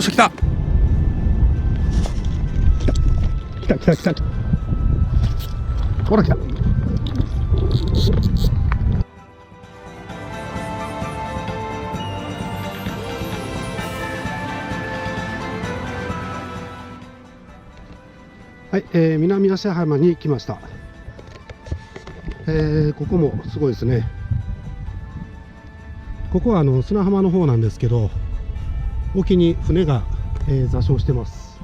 っしゃ、来た来た来た来た来た。ほら来た。はい、南芦浜に来ました。ここもすごいですね。ここは砂浜の方なんですけど、沖に船が、座礁してます。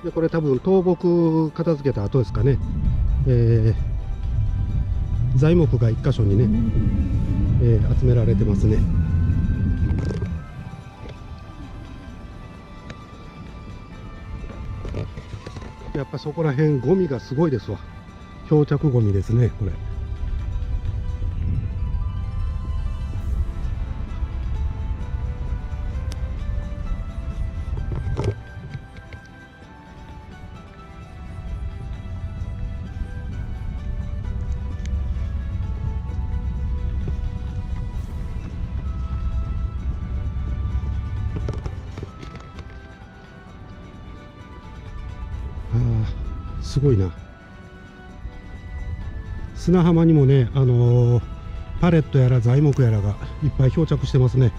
でこれ多分倒木片付けた後ですかね。材木が一箇所にね、集められてますね。やっぱそこら辺ゴミがすごいですわ。漂着ゴミですね、これ。すごいな。砂浜にもね、パレットやら材木やらがいっぱい漂着してますね。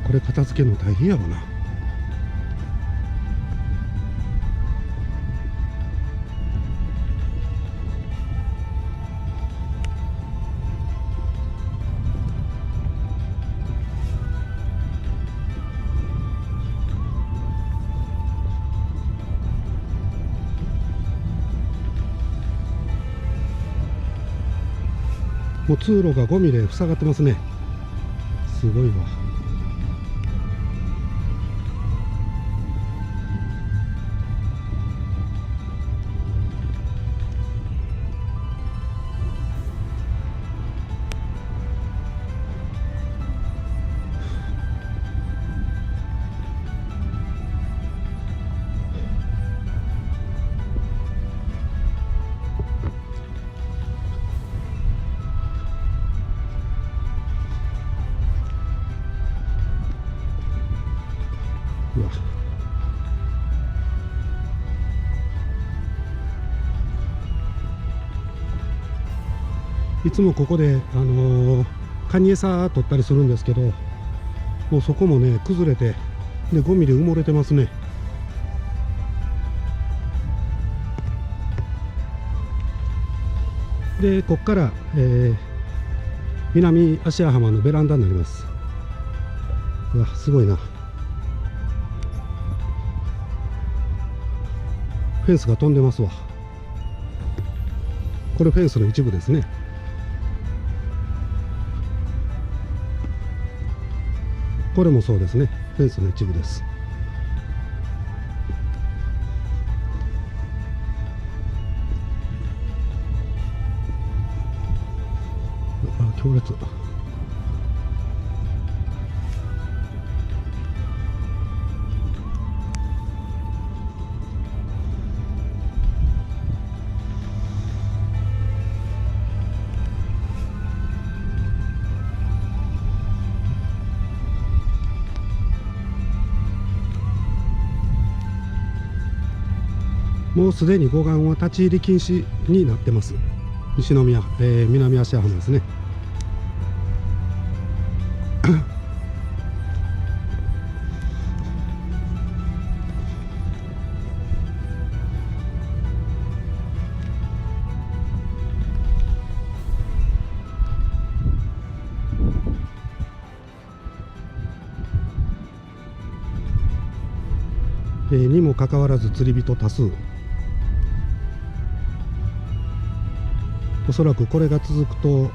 これ片付けるの大変やろな。もう通路がゴミで塞がってますね。すごいわ。うわ、いつもここで、カニ餌取ったりするんですけど、もうそこもね崩れて、でゴミで埋もれてますね。でこっから、南芦屋浜のベランダになります。うわ、すごいな。フェンスが飛んでますわ。これフェンスの一部ですね。これもそうですね、フェンスの一部です。あ、強烈。もうすでに護岸は立ち入り禁止になってます。西宮、南芦屋浜ですね。にもかかわらず釣り人多数。おそらくこれが続くと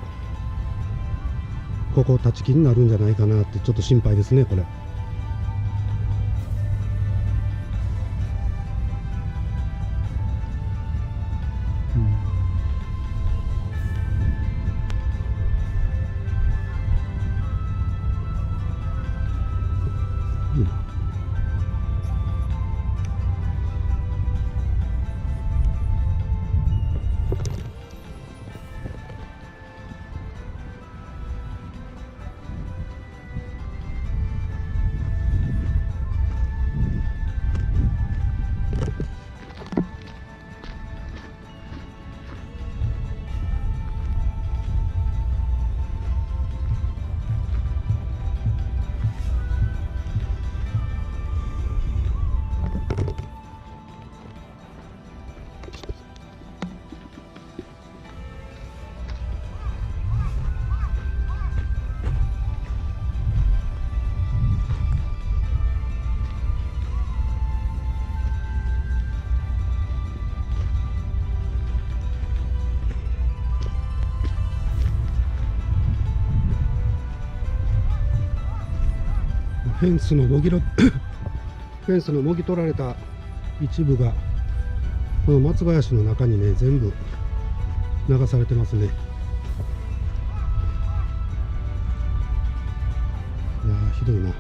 ここ立ち木になるんじゃないかなってちょっと心配ですねこれ。フェンスのもぎ取られた一部がこの松林の中にね全部流されてますね。いやーひどいな。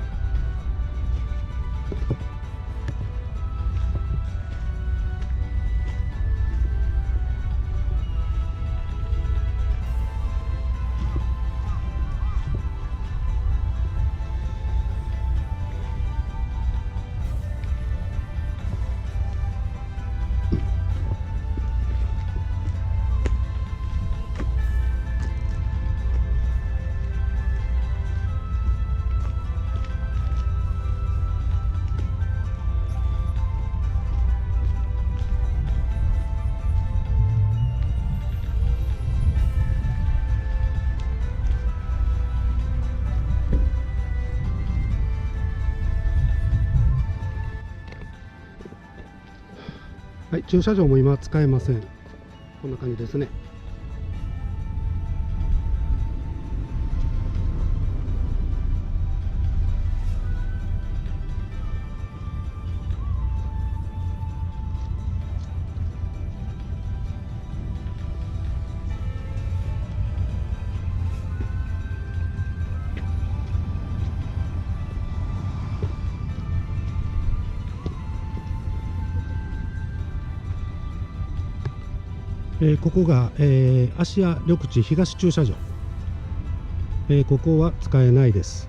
はい、駐車場も今使えません。こんな感じですね。ここが、芦屋緑地東駐車場、ここは使えないです。